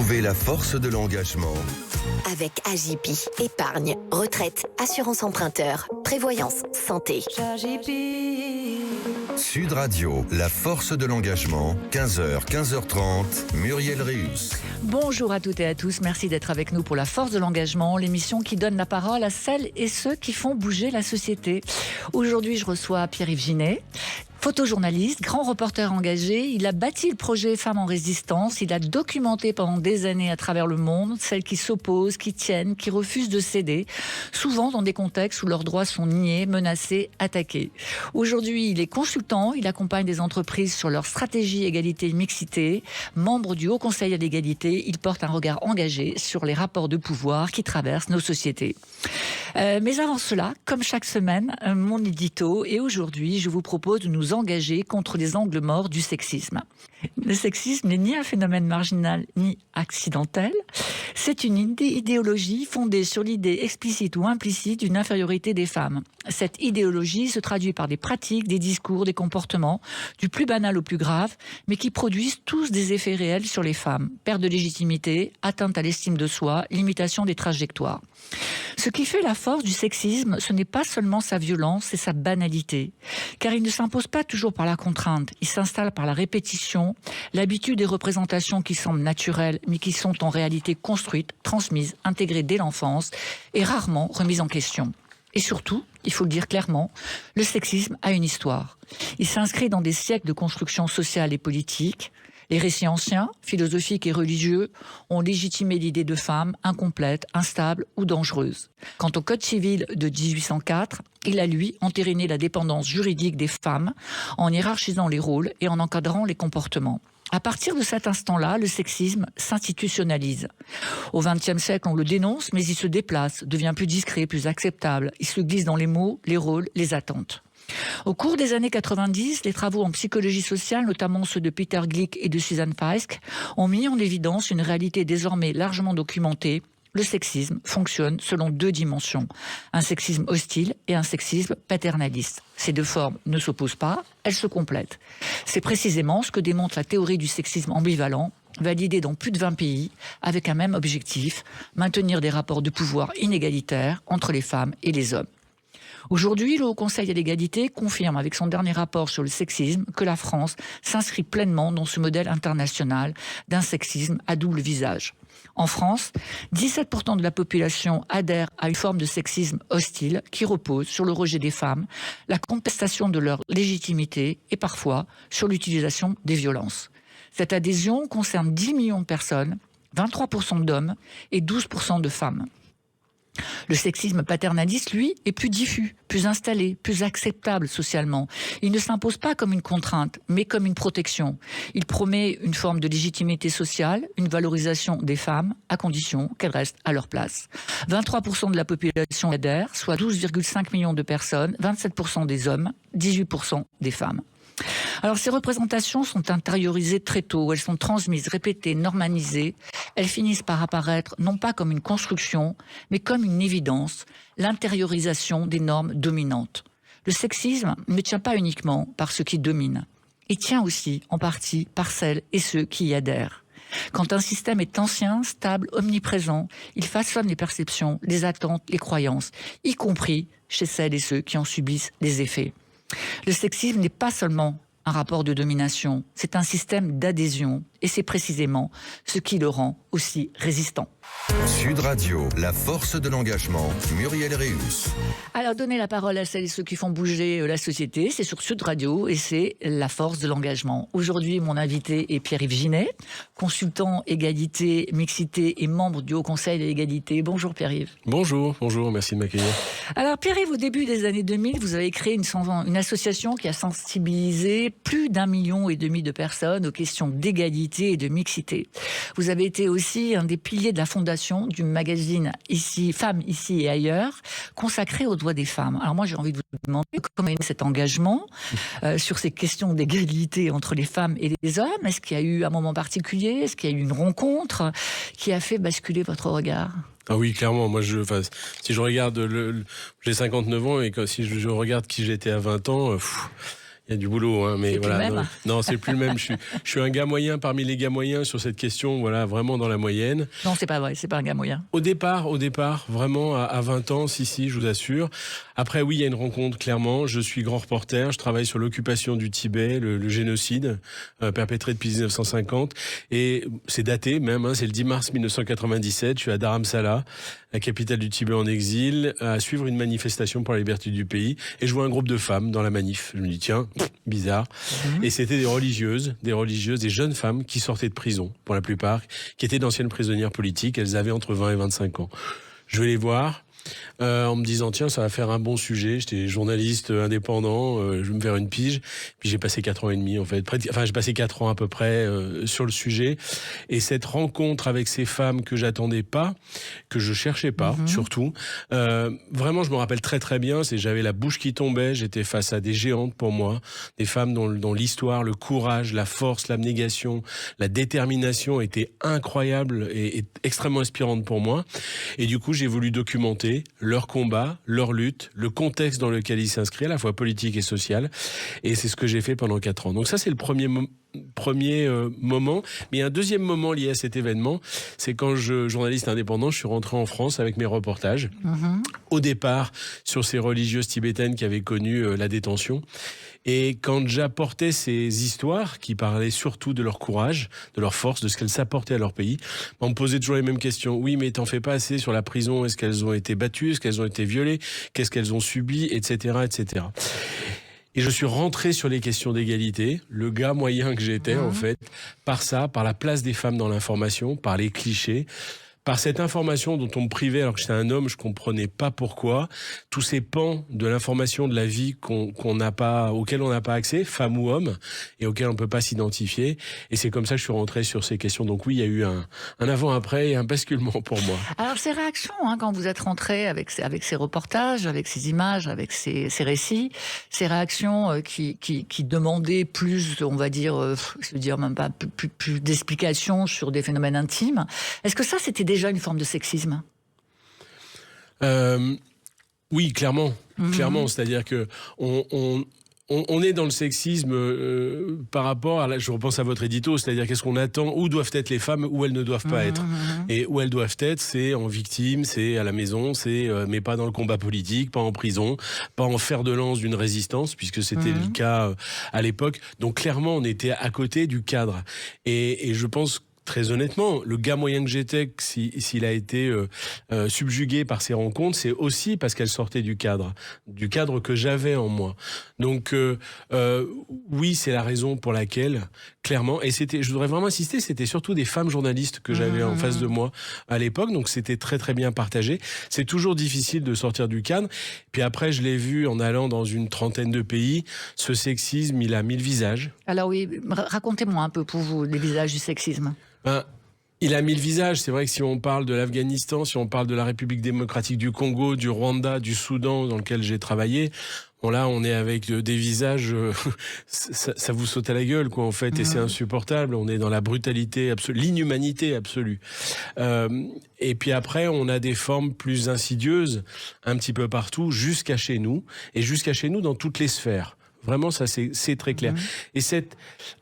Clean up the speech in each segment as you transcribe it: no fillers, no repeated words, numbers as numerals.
Trouvez la force de l'engagement. Avec Agipi, épargne, retraite, assurance emprunteur, prévoyance, santé. Sud Radio, la force de l'engagement, 15h, 15h30, Muriel Réus. Bonjour à toutes et à tous, merci d'être avec nous pour la force de l'engagement, l'émission qui donne la parole à celles et ceux qui font bouger la société. Aujourd'hui, je reçois Pierre-Yves Ginet. Photojournaliste, grand reporter engagé, il a bâti le projet Femmes en Résistance, il a documenté pendant des années à travers le monde celles qui s'opposent, qui tiennent, qui refusent de céder, souvent dans des contextes où leurs droits sont niés, menacés, attaqués. Aujourd'hui, il est consultant, il accompagne des entreprises sur leur stratégie égalité et mixité. Membre du Haut Conseil à l'égalité, il porte un regard engagé sur les rapports de pouvoir qui traversent nos sociétés. Mais avant cela, comme chaque semaine, mon édito, et aujourd'hui, je vous propose de nous engager contre les angles morts du sexisme. Le sexisme n'est ni un phénomène marginal ni accidentel. C'est une idéologie fondée sur l'idée explicite ou implicite d'une infériorité des femmes. Cette idéologie se traduit par des pratiques, des discours, des comportements, du plus banal au plus grave, mais qui produisent tous des effets réels sur les femmes. Perte de légitimité, atteinte à l'estime de soi, limitation des trajectoires. Ce qui fait la force du sexisme, ce n'est pas seulement sa violence, c'est sa banalité. Car il ne s'impose pas toujours par la contrainte, il s'installe par la répétition, l'habitude des représentations qui semblent naturelles, mais qui sont en réalité construites, transmises, intégrées dès l'enfance, et rarement remises en question. Et surtout, il faut le dire clairement, le sexisme a une histoire. Il s'inscrit dans des siècles de construction sociale et politique. Les récits anciens, philosophiques et religieux, ont légitimé l'idée de femme incomplète, instable ou dangereuse. Quant au Code civil de 1804, il a, lui, entériné la dépendance juridique des femmes en hiérarchisant les rôles et en encadrant les comportements. À partir de cet instant-là, le sexisme s'institutionnalise. Au XXe siècle, on le dénonce, mais il se déplace, devient plus discret, plus acceptable. Il se glisse dans les mots, les rôles, les attentes. Au cours des années 90, les travaux en psychologie sociale, notamment ceux de Peter Glick et de Susan Fiske, ont mis en évidence une réalité désormais largement documentée. Le sexisme fonctionne selon deux dimensions, un sexisme hostile et un sexisme paternaliste. Ces deux formes ne s'opposent pas, elles se complètent. C'est précisément ce que démontre la théorie du sexisme ambivalent, validée dans plus de 20 pays, avec un même objectif, maintenir des rapports de pouvoir inégalitaires entre les femmes et les hommes. Aujourd'hui, le Haut Conseil à l'égalité confirme avec son dernier rapport sur le sexisme que la France s'inscrit pleinement dans ce modèle international d'un sexisme à double visage. En France, 17% de la population adhère à une forme de sexisme hostile qui repose sur le rejet des femmes, la contestation de leur légitimité et parfois sur l'utilisation des violences. Cette adhésion concerne 10 millions de personnes, 23% d'hommes et 12% de femmes. Le sexisme paternaliste, lui, est plus diffus, plus installé, plus acceptable socialement. Il ne s'impose pas comme une contrainte, mais comme une protection. Il promet une forme de légitimité sociale, une valorisation des femmes, à condition qu'elles restent à leur place. 23% de la population adhère, soit 12,5 millions de personnes, 27% des hommes, 18% des femmes. Alors ces représentations sont intériorisées très tôt, elles sont transmises, répétées, normalisées. Elles finissent par apparaître non pas comme une construction, mais comme une évidence, l'intériorisation des normes dominantes. Le sexisme ne tient pas uniquement par ceux qui dominent, il tient aussi en partie par celles et ceux qui y adhèrent. Quand un système est ancien, stable, omniprésent, il façonne les perceptions, les attentes, les croyances, y compris chez celles et ceux qui en subissent les effets. Le sexisme n'est pas seulement un rapport de domination, c'est un système d'adhésion et c'est précisément ce qui le rend aussi résistant. Sud Radio, la force de l'engagement, Muriel Réus. Alors donner la parole à celles et ceux qui font bouger la société, c'est sur Sud Radio et c'est la force de l'engagement. Aujourd'hui, mon invité est Pierre-Yves Ginet, consultant égalité, mixité et membre du Haut Conseil de l'égalité. Bonjour Pierre-Yves. Bonjour, merci de m'accueillir. Alors Pierre-Yves, au début des années 2000, vous avez créé une association qui a sensibilisé plus d'1,5 million de personnes aux questions d'égalité et de mixité. Vous avez été aussi un des piliers de la fondation du magazine Femmes ici et ailleurs, consacré aux droits des femmes. Alors moi, j'ai envie de vous demander comment est né cet engagement sur ces questions d'égalité entre les femmes et les hommes. Est-ce qu'il y a eu un moment particulier? Est-ce qu'il y a eu une rencontre qui a fait basculer votre regard? Ah oui, clairement. Moi, si je regarde, j'ai 59 ans et si je regarde qui j'étais à 20 ans, il Il y a du boulot, hein, mais C'est voilà. plus le même. Non, c'est plus le même. Je suis un gars moyen parmi les gars moyens sur cette question, voilà, vraiment dans la moyenne. Non, c'est pas vrai, c'est pas un gars moyen. Au départ, vraiment, à 20 ans, si, je vous assure. Après, oui, il y a une rencontre, clairement. Je suis grand reporter, je travaille sur l'occupation du Tibet, le génocide perpétré depuis 1950. Et c'est daté même, hein, c'est le 10 mars 1997. Je suis à Dharamsala, la capitale du Tibet en exil, à suivre une manifestation pour la liberté du pays. Et je vois un groupe de femmes dans la manif. Je me dis, tiens, bizarre. Et c'était des religieuses, des jeunes femmes qui sortaient de prison, pour la plupart, qui étaient d'anciennes prisonnières politiques. Elles avaient entre 20 et 25 ans. Je vais les voir. En me disant tiens ça va faire un bon sujet, j'étais journaliste indépendant, je vais me faire une pige, puis j'ai passé 4 ans et demi en fait, j'ai passé 4 ans à peu près sur le sujet, et cette rencontre avec ces femmes que j'attendais pas, que je cherchais pas surtout, vraiment je me rappelle très très bien, j'avais la bouche qui tombait, j'étais face à des géantes pour moi, des femmes dont l'histoire, le courage, la force, l'abnégation, la détermination étaient incroyables et extrêmement inspirantes pour moi, et du coup j'ai voulu documenter leur combat, leur lutte, le contexte dans lequel ils s'inscrivent, à la fois politique et social. Et c'est ce que j'ai fait pendant 4 ans. Donc ça, c'est le premier moment. Mais il y a un deuxième moment lié à cet événement, c'est quand journaliste indépendant, je suis rentré en France avec mes reportages. Au départ, sur ces religieuses tibétaines qui avaient connu la détention. Et quand j'apportais ces histoires qui parlaient surtout de leur courage, de leur force, de ce qu'elles s'apportaient à leur pays, on me posait toujours les mêmes questions. Oui, mais t'en fais pas assez sur la prison. Est-ce qu'elles ont été battues? Est-ce qu'elles ont été violées? Qu'est-ce qu'elles ont subi? Etc., etc. Et je suis rentré sur les questions d'égalité, le gars moyen que j'étais, en fait, par la place des femmes dans l'information, par les clichés, par cette information dont on me privait alors que j'étais un homme, je comprenais pas pourquoi. Tous ces pans de l'information de la vie auxquels on n'a pas accès, femme ou homme, et auxquels on peut pas s'identifier. Et c'est comme ça que je suis rentré sur ces questions. Donc oui, il y a eu un avant-après et un basculement pour moi. Alors ces réactions, quand vous êtes rentré avec ces reportages, avec ces images, avec ces récits, ces réactions qui demandaient plus, on va dire, je veux dire même pas plus d'explications sur des phénomènes intimes. Est-ce que ça c'était déjà une forme de sexisme? Oui, clairement. Clairement, c'est-à-dire que on est dans le sexisme par rapport je repense à votre édito, c'est-à-dire qu'est-ce qu'on attend, où doivent être les femmes, où elles ne doivent pas être. Et où elles doivent être, c'est en victime, c'est à la maison, mais pas dans le combat politique, pas en prison, pas en fer de lance d'une résistance, puisque c'était le cas à l'époque. Donc clairement, on était à côté du cadre. Et je pense très honnêtement, le gars moyen que j'étais, s'il a été subjugué par ces rencontres, c'est aussi parce qu'elles sortaient du cadre que j'avais en moi. Donc oui, c'est la raison pour laquelle, clairement, et je voudrais vraiment insister, c'était surtout des femmes journalistes que j'avais en face de moi à l'époque, donc c'était très très bien partagé. C'est toujours difficile de sortir du cadre. Puis après, je l'ai vu en allant dans une trentaine de pays, ce sexisme, il a 1000 visages. Alors oui, racontez-moi un peu pour vous les visages du sexisme. Il a 1000 visages. C'est vrai que si on parle de l'Afghanistan, si on parle de la République démocratique du Congo, du Rwanda, du Soudan, dans lequel j'ai travaillé, bon là, on est avec des visages, ça vous saute à la gueule, quoi, en fait, et c'est insupportable. On est dans la brutalité absolue, l'inhumanité absolue. Et puis après, on a des formes plus insidieuses, un petit peu partout, jusqu'à chez nous, et jusqu'à chez nous dans toutes les sphères. Vraiment, ça, c'est très clair. Et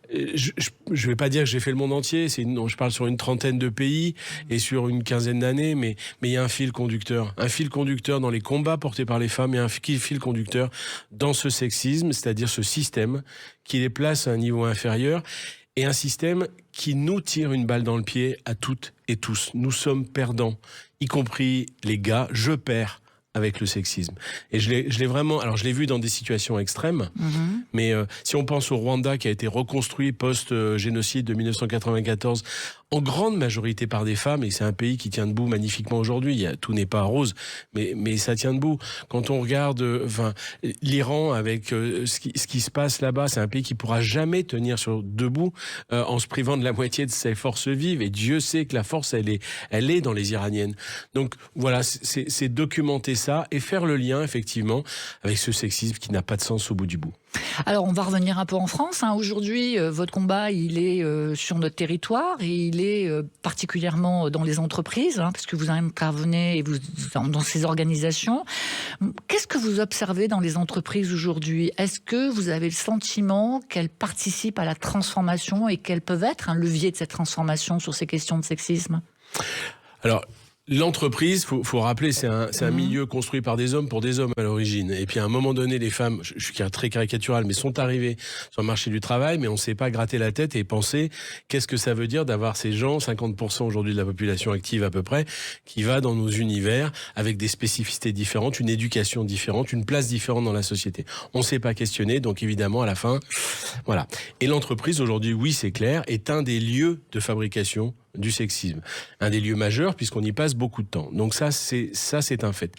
je vais pas dire que j'ai fait le monde entier, je parle sur une trentaine de pays et sur une quinzaine d'années, mais il y a un fil conducteur. Un fil conducteur dans les combats portés par les femmes et un fil conducteur dans ce sexisme, c'est-à-dire ce système qui les place à un niveau inférieur et un système qui nous tire une balle dans le pied à toutes et tous. Nous sommes perdants, y compris les gars, je perds avec le sexisme. Et je l'ai vraiment... Alors, je l'ai vu dans des situations extrêmes, mais si on pense au Rwanda qui a été reconstruit post-génocide de 1994, en grande majorité par des femmes, et c'est un pays qui tient debout magnifiquement aujourd'hui, tout n'est pas rose, mais ça tient debout. Quand on regarde l'Iran avec ce qui se passe là-bas, c'est un pays qui pourra jamais tenir debout en se privant de la moitié de ses forces vives, et Dieu sait que la force, elle est dans les Iraniennes. Donc voilà, c'est documenter ça, ça et faire le lien, effectivement, avec ce sexisme qui n'a pas de sens au bout du bout. Alors, on va revenir un peu en France. Aujourd'hui, votre combat, il est sur notre territoire et il est particulièrement dans les entreprises, parce que vous intervenez dans ces organisations. Qu'est-ce que vous observez dans les entreprises aujourd'hui ? Est-ce que vous avez le sentiment qu'elles participent à la transformation et qu'elles peuvent être un levier de cette transformation sur ces questions de sexisme ? Alors, l'entreprise, faut rappeler, c'est un milieu construit par des hommes pour des hommes à l'origine. Et puis à un moment donné, les femmes, je suis très caricatural, mais sont arrivées sur le marché du travail, mais on ne sait pas gratter la tête et penser qu'est-ce que ça veut dire d'avoir ces gens, 50% aujourd'hui de la population active à peu près, qui va dans nos univers avec des spécificités différentes, une éducation différente, une place différente dans la société. On ne s'est pas questionné, donc évidemment à la fin, voilà. Et l'entreprise aujourd'hui, oui c'est clair, est un des lieux de fabrication du sexisme. Un des lieux majeurs puisqu'on y passe beaucoup de temps. Donc ça c'est un fait.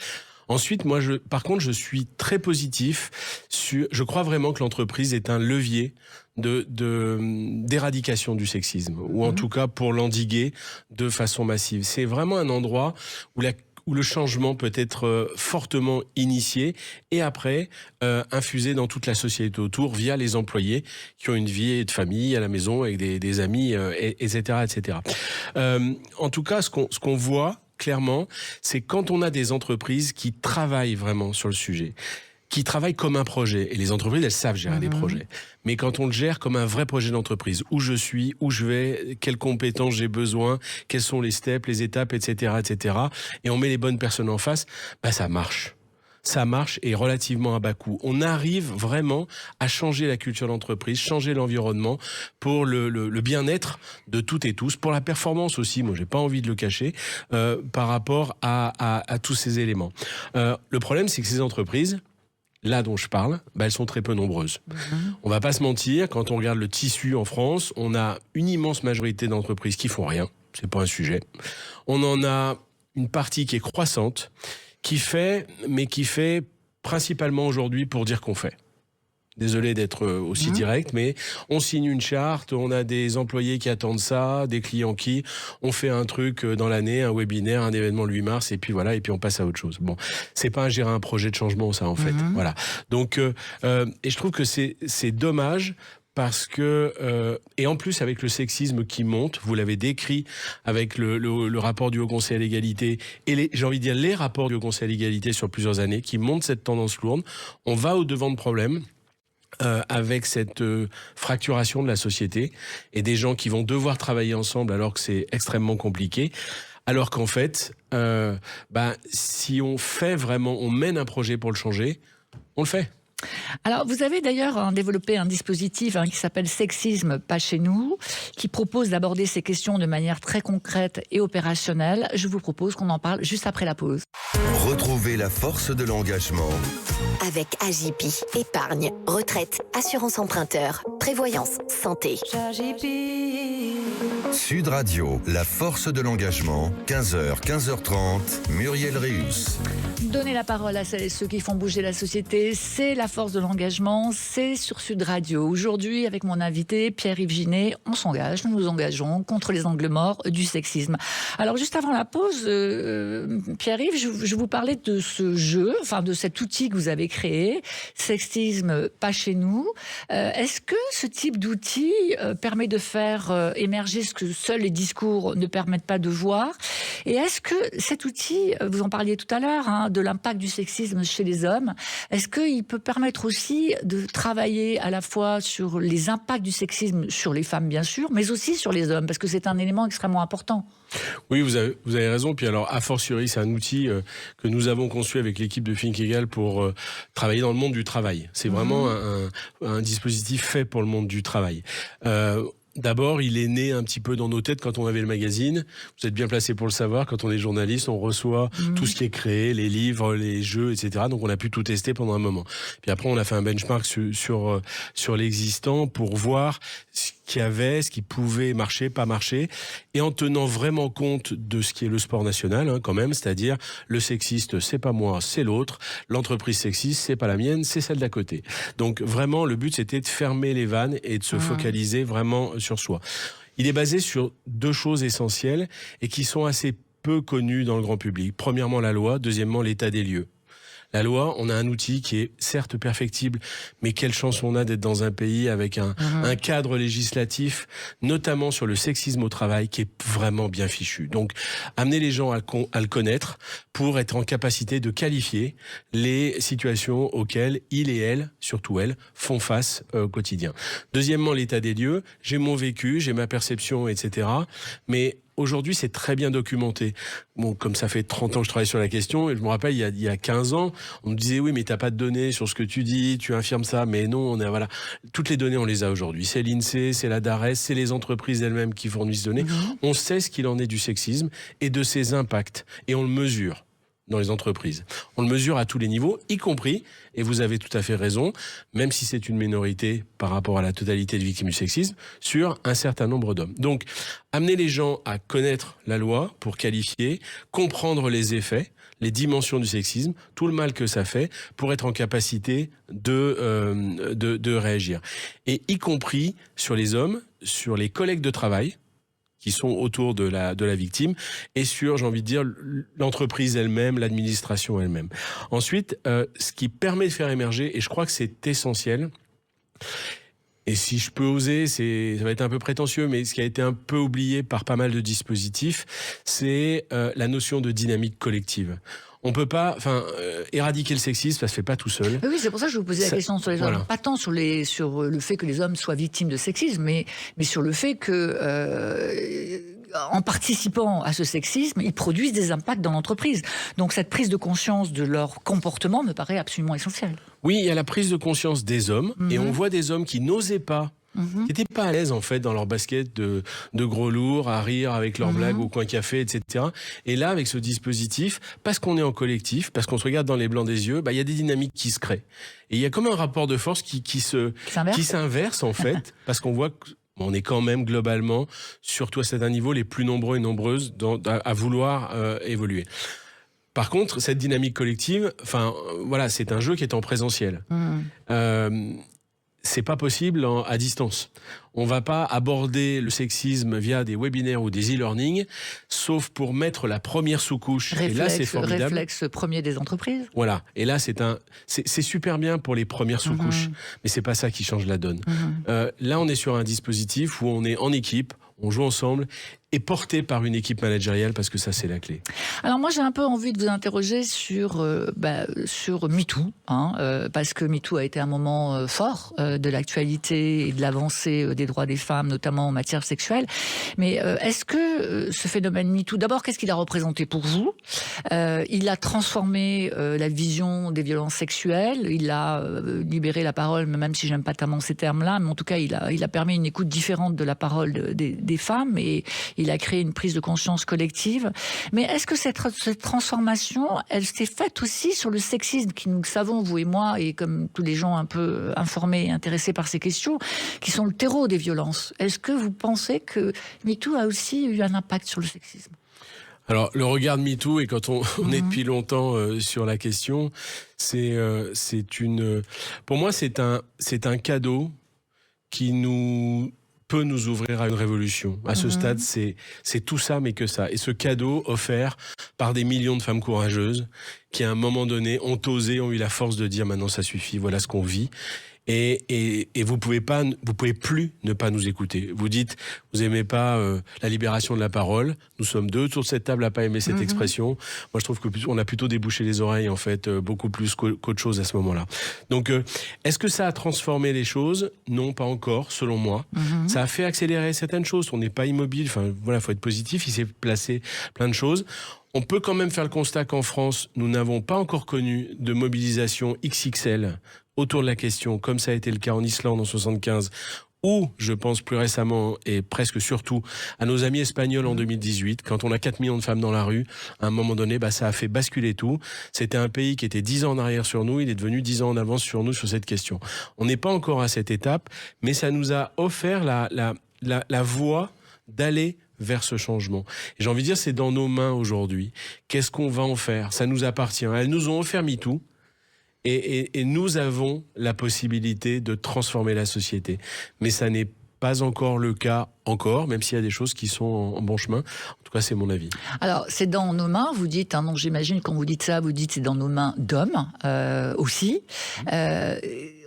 Ensuite, moi, par contre, je suis très positif je crois vraiment que l'entreprise est un levier d'éradication du sexisme, ou en tout cas pour l'endiguer de façon massive. C'est vraiment un endroit où le changement peut être fortement initié et après infusé dans toute la société autour via les employés qui ont une vie de famille à la maison avec des amis, etc., etc. En tout cas, ce qu'on voit clairement, c'est quand on a des entreprises qui travaillent vraiment sur le sujet, qui travaillent comme un projet. Et les entreprises, elles savent gérer des projets. Mais quand on le gère comme un vrai projet d'entreprise, où je suis, où je vais, quelles compétences j'ai besoin, quels sont les steps, les étapes, etc., etc., et on met les bonnes personnes en face, ça marche. Ça marche et relativement à bas coût. On arrive vraiment à changer la culture d'entreprise, changer l'environnement pour le bien-être de toutes et tous, pour la performance aussi, moi j'ai pas envie de le cacher, par rapport à tous ces éléments. Le problème, c'est que ces entreprises, là dont je parle, elles sont très peu nombreuses. On va pas se mentir, quand on regarde le tissu en France, on a une immense majorité d'entreprises qui font rien, c'est pas un sujet. On en a une partie qui est croissante, qui fait principalement aujourd'hui pour dire qu'on fait. Désolé d'être aussi direct, mais on signe une charte, on a des employés qui attendent ça, des clients on fait un truc dans l'année, un webinaire, un événement le 8 mars, et puis voilà, et puis on passe à autre chose. Bon, c'est pas gérer un projet de changement, ça, en fait. Voilà. Donc, et je trouve que c'est dommage, parce que, et en plus avec le sexisme qui monte, vous l'avez décrit avec le rapport du Haut Conseil à l'égalité et j'ai envie de dire les rapports du Haut Conseil à l'égalité sur plusieurs années qui montrent cette tendance lourde, on va au-devant de problèmes. Avec cette fracturation de la société et des gens qui vont devoir travailler ensemble alors que c'est extrêmement compliqué. Alors qu'en fait, si on fait vraiment, on mène un projet pour le changer, on le fait. Alors, vous avez d'ailleurs développé un dispositif qui s'appelle Sexisme, pas chez nous, qui propose d'aborder ces questions de manière très concrète et opérationnelle. Je vous propose qu'on en parle juste après la pause. Retrouvez la force de l'engagement. Avec AJP, épargne, retraite, assurance emprunteur, prévoyance, santé. Sud Radio, la force de l'engagement, 15h, 15h30, Muriel Réus. Donner la parole à celles et ceux qui font bouger la société, c'est la force de l'engagement, c'est sur Sud Radio. Aujourd'hui, avec mon invité, Pierre-Yves Ginet, on s'engage, nous nous engageons contre les angles morts du sexisme. Alors, juste avant la pause, Pierre-Yves, je vous parlais de ce jeu, de cet outil que vous avez créé, Sexisme, pas chez nous. Est-ce que ce type d'outil permet de faire émerger ce que seuls les discours ne permettent pas de voir ? Et est-ce que cet outil, vous en parliez tout à l'heure, de l'impact du sexisme chez les hommes, est-ce qu'il peut permettre aussi de travailler à la fois sur les impacts du sexisme sur les femmes, bien sûr, mais aussi sur les hommes, parce que c'est un élément extrêmement important. Oui, vous avez raison. Puis alors, a fortiori, c'est un outil que nous avons conçu avec l'équipe de Think Egal pour travailler dans le monde du travail. C'est vraiment un dispositif fait pour le monde du travail. D'abord, il est né un petit peu dans nos têtes quand on avait le magazine. Vous êtes bien placé pour le savoir. Quand on est journaliste, on reçoit tout ce qui est créé, les livres, les jeux, etc. Donc, on a pu tout tester pendant un moment. Puis après, on a fait un benchmark sur l'existant pour voir ce qu'il y avait, ce qui pouvait marcher, pas marcher, et en tenant vraiment compte de ce qui est le sport national, quand même, c'est-à-dire le sexiste, c'est pas moi, c'est l'autre, l'entreprise sexiste, c'est pas la mienne, c'est celle d'à côté. Donc vraiment, le but, c'était de fermer les vannes et de se focaliser vraiment sur soi. Il est basé sur deux choses essentielles et qui sont assez peu connues dans le grand public. Premièrement, la loi. Deuxièmement, l'état des lieux. La loi, on a un outil qui est certes perfectible, mais quelle chance on a d'être dans un pays avec un cadre législatif, notamment sur le sexisme au travail, qui est vraiment bien fichu. Donc, amener les gens à le connaître pour être en capacité de qualifier les situations auxquelles il et elle, surtout elle, font face au quotidien. Deuxièmement, l'état des lieux. J'ai mon vécu, j'ai ma perception, etc. Mais aujourd'hui, c'est très bien documenté. Bon, comme ça fait 30 ans que je travaille sur la question, et je me rappelle, il y a 15 ans, on me disait, oui, mais t'as pas de données sur ce que tu dis, tu infirmes ça, mais non, voilà. Toutes les données, on les a aujourd'hui. C'est l'INSEE, c'est la DARES, c'est les entreprises elles-mêmes qui fournissent des données. On sait ce qu'il en est du sexisme et de ses impacts. Et on le mesure dans les entreprises. On le mesure à tous les niveaux, y compris, et vous avez tout à fait raison, même si c'est une minorité par rapport à la totalité de victimes du sexisme, sur un certain nombre d'hommes. Donc, amener les gens à connaître la loi pour qualifier, comprendre les effets, les dimensions du sexisme, tout le mal que ça fait, pour être en capacité de réagir. Et y compris sur les hommes, sur les collègues de travail, qui sont autour de la victime, et sur, j'ai envie de dire, l'entreprise elle-même, l'administration elle-même. Ensuite, ce qui permet de faire émerger, et je crois que c'est essentiel, et si je peux oser, ça va être un peu prétentieux, mais ce qui a été un peu oublié par pas mal de dispositifs, c'est la notion de dynamique collective. On peut pas, éradiquer le sexisme, ça se fait pas tout seul. Oui, c'est pour ça que je vous posais la question sur les hommes. Voilà. Pas tant sur le fait que les hommes soient victimes de sexisme, mais sur le fait que, en participant à ce sexisme, ils produisent des impacts dans l'entreprise. Donc cette prise de conscience de leur comportement me paraît absolument essentielle. Oui, il y a la prise de conscience des hommes, et on voit des hommes qui n'osaient pas, qui n'étaient pas à l'aise en fait dans leur basket de gros lourds, à rire avec leurs blagues au coin café, etc. Et là, avec ce dispositif, parce qu'on est en collectif, parce qu'on se regarde dans les blancs des yeux, il y a des dynamiques qui se créent. Et il y a comme un rapport de force qui s'inverse en fait, parce qu'on voit qu'on est quand même globalement, surtout à certains niveaux, les plus nombreux et nombreuses à vouloir évoluer. Par contre, cette dynamique collective, c'est un jeu qui est en présentiel. C'est pas possible à distance. On va pas aborder le sexisme via des webinaires ou des e-learning, sauf pour mettre la première sous-couche. Et là, c'est formidable. Réflexe premier des entreprises. Voilà. Et là, c'est super bien pour les premières sous-couches, mais c'est pas ça qui change la donne. Là, on est sur un dispositif où on est en équipe, on joue ensemble, et porté par une équipe managériale, parce que ça, c'est la clé. Alors moi, j'ai un peu envie de vous interroger sur MeToo, parce que MeToo a été un moment fort de l'actualité et de l'avancée des droits des femmes, notamment en matière sexuelle. Mais est-ce que ce phénomène MeToo, d'abord, qu'est-ce qu'il a représenté pour vous ? Il a transformé la vision des violences sexuelles, il a libéré la parole, même si j'aime pas tellement ces termes-là, mais en tout cas, il a permis une écoute différente de la parole des femmes, et il a créé une prise de conscience collective. Mais est-ce que cette transformation, elle s'est faite aussi sur le sexisme qui, nous savons, vous et moi, et comme tous les gens un peu informés et intéressés par ces questions, qui sont le terreau des violences. Est-ce que vous pensez que MeToo a aussi eu un impact sur le sexisme ? Alors, le regard de MeToo, et quand on est depuis longtemps sur la question, pour moi, c'est un cadeau qui peut nous ouvrir à une révolution. À ce stade, c'est tout ça, mais que ça. Et ce cadeau offert par des millions de femmes courageuses qui, à un moment donné, ont osé, ont eu la force de dire maintenant ça suffit, voilà ce qu'on vit. Et vous pouvez plus ne pas nous écouter. Vous dites, vous aimez pas la libération de la parole. Nous sommes deux autour de cette table à pas aimer cette expression. Moi, je trouve que on a plutôt débouché les oreilles, en fait, beaucoup plus qu'autre chose à ce moment-là. Donc, est-ce que ça a transformé les choses ? Non, pas encore, selon moi. Ça a fait accélérer certaines choses. On n'est pas immobile. Faut être positif. Il s'est placé plein de choses. On peut quand même faire le constat qu'en France, nous n'avons pas encore connu de mobilisation XXL autour de la question, comme ça a été le cas en Islande en 75, ou, je pense plus récemment, et presque surtout, à nos amis espagnols en 2018, quand on a 4 millions de femmes dans la rue, à un moment donné, ça a fait basculer tout. C'était un pays qui était 10 ans en arrière sur nous, il est devenu 10 ans en avance sur nous sur cette question. On n'est pas encore à cette étape, mais ça nous a offert la voie d'aller vers ce changement. Et j'ai envie de dire, c'est dans nos mains aujourd'hui. Qu'est-ce qu'on va en faire ? Ça nous appartient. Elles nous ont offert MeToo. Et nous avons la possibilité de transformer la société. Mais ça n'est pas encore le cas, même s'il y a des choses qui sont en bon chemin. En tout tout cas, c'est mon avis. Alors, c'est dans nos mains, vous dites, hein, donc j'imagine quand vous dites ça, vous dites c'est dans nos mains d'hommes aussi.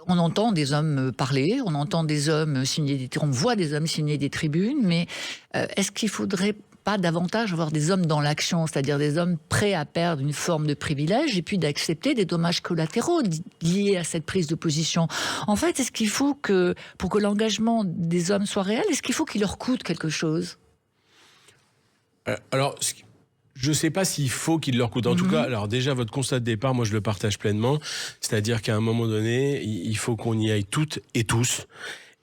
On entend des hommes parler, on entend des hommes signer on voit des hommes signer des tribunes, mais est-ce qu'il faudrait pas davantage avoir des hommes dans l'action, c'est-à-dire des hommes prêts à perdre une forme de privilège et puis d'accepter des dommages collatéraux liés à cette prise de position? En fait, est-ce qu'il faut que, pour que l'engagement des hommes soit réel, est-ce qu'il faut qu'il leur coûte quelque chose? Alors, je ne sais pas s'il faut qu'il leur coûte. En tout cas, alors déjà, votre constat de départ, moi, je le partage pleinement. C'est-à-dire qu'à un moment donné, il faut qu'on y aille toutes et tous.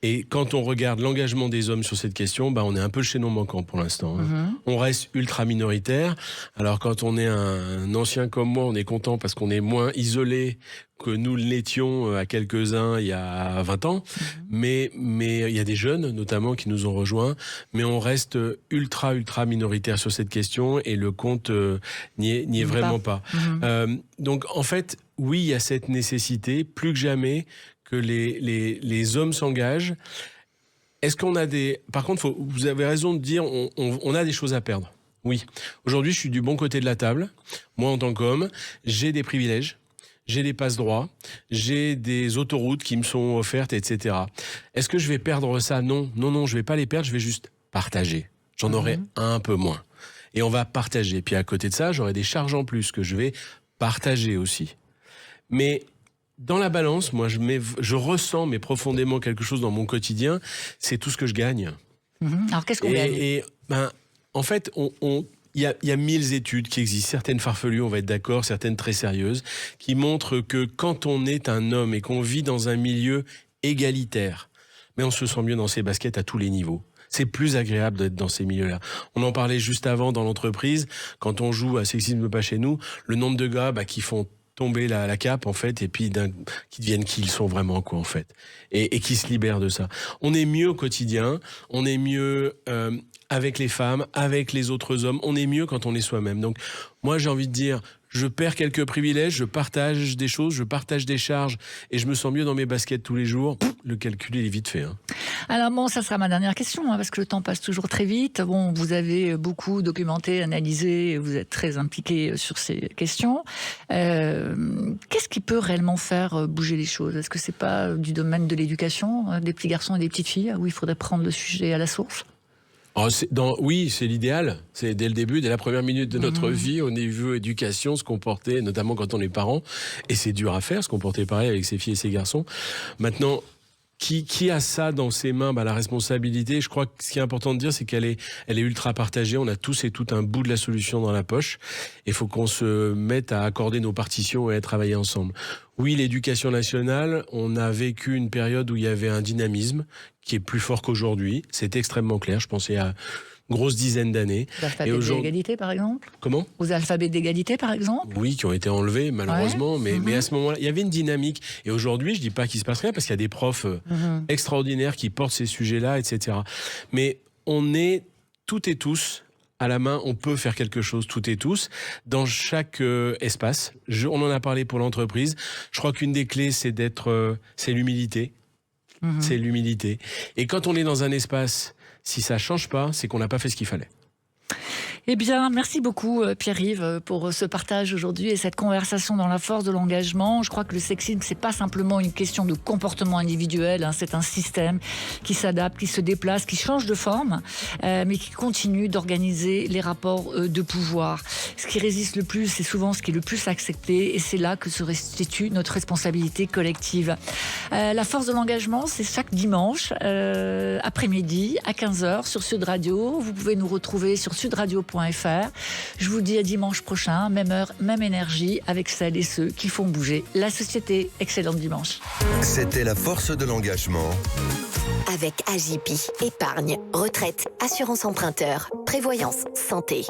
Et quand on regarde l'engagement des hommes sur cette question, on est un peu le chaînon manquant pour l'instant. On reste ultra minoritaire. Alors quand on est un ancien comme moi, on est content parce qu'on est moins isolé que nous l'étions à quelques-uns il y a 20 ans. Mais il y a des jeunes, notamment, qui nous ont rejoints. Mais on reste ultra minoritaire sur cette question et le compte n'y est vraiment pas. Donc en fait, oui, il y a cette nécessité, plus que jamais, que les hommes s'engagent. Est-ce qu'on a des... Par contre, vous avez raison de dire, on a des choses à perdre. Oui. Aujourd'hui, je suis du bon côté de la table. Moi, en tant qu'homme, j'ai des privilèges. J'ai des passe-droits. J'ai des autoroutes qui me sont offertes, etc. Est-ce que je vais perdre ça? Non, je vais pas les perdre. Je vais juste partager. J'en aurai un peu moins. Et on va partager. Puis à côté de ça, j'aurai des charges en plus que je vais partager aussi. Mais... dans la balance, moi, je ressens, mais profondément quelque chose dans mon quotidien, c'est tout ce que je gagne. Alors, qu'est-ce qu'on gagne? En fait, il y a 1000 études qui existent, certaines farfelues, on va être d'accord, certaines très sérieuses, qui montrent que quand on est un homme et qu'on vit dans un milieu égalitaire, mais on se sent mieux dans ses baskets à tous les niveaux. C'est plus agréable d'être dans ces milieux-là. On en parlait juste avant dans l'entreprise, quand on joue à Sexisme pas chez nous, le nombre de gars qui font tomber la cape, en fait, et puis qui deviennent qui ils sont vraiment, quoi, en fait. Et qui se libèrent de ça. On est mieux au quotidien, on est mieux avec les femmes, avec les autres hommes, on est mieux quand on est soi-même. Donc, moi, j'ai envie de dire, je perds quelques privilèges, je partage des choses, je partage des charges, et je me sens mieux dans mes baskets tous les jours. Le calcul, il est vite fait. Alors bon, ça sera ma dernière question, parce que le temps passe toujours très vite. Bon, vous avez beaucoup documenté, analysé, vous êtes très impliqué sur ces questions. Qu'est-ce qui peut réellement faire bouger les choses? Est-ce que c'est pas du domaine de l'éducation, des petits garçons et des petites filles, où il faudrait prendre le sujet à la source? Oui, c'est l'idéal. C'est dès le début, dès la première minute de notre vie, au niveau éducation, se comporter, notamment quand on est parent. Et c'est dur à faire, se comporter pareil avec ses filles et ses garçons. Maintenant, qui a ça dans ses mains? La responsabilité, je crois que ce qui est important de dire, c'est qu'elle est ultra partagée. On a tous et toutes un bout de la solution dans la poche. Il faut qu'on se mette à accorder nos partitions et à travailler ensemble. Oui, l'éducation nationale, on a vécu une période où il y avait un dynamisme qui est plus fort qu'aujourd'hui. C'est extrêmement clair. Je pensais à une grosse dizaine d'années. L'alphabet d'égalité, par exemple? Comment? Aux alphabets d'égalité, par exemple? Oui, qui ont été enlevés, malheureusement. Mais à ce moment-là, il y avait une dynamique. Et aujourd'hui, je dis pas qu'il se passe rien, parce qu'il y a des profs extraordinaires qui portent ces sujets-là, etc. Mais on est toutes et tous à la main, on peut faire quelque chose toutes et tous dans chaque espace. On en a parlé pour l'entreprise. Je crois qu'une des clés, c'est l'humilité. C'est l'humilité. Et quand on est dans un espace, si ça change pas, c'est qu'on n'a pas fait ce qu'il fallait. Eh bien, merci beaucoup Pierre-Yves pour ce partage aujourd'hui et cette conversation dans la force de l'engagement. Je crois que le sexisme, c'est pas simplement une question de comportement individuel, c'est un système qui s'adapte, qui se déplace, qui change de forme, mais qui continue d'organiser les rapports de pouvoir. Ce qui résiste le plus, c'est souvent ce qui est le plus accepté, et c'est là que se restitue notre responsabilité collective. La force de l'engagement, c'est chaque dimanche après-midi à 15h sur Sud Radio. Vous pouvez nous retrouver sur sudradio.fr. Je vous dis à dimanche prochain, même heure, même énergie, avec celles et ceux qui font bouger la société. Excellent dimanche. C'était la force de l'engagement. Avec AJP, épargne, retraite, assurance emprunteur, prévoyance, santé.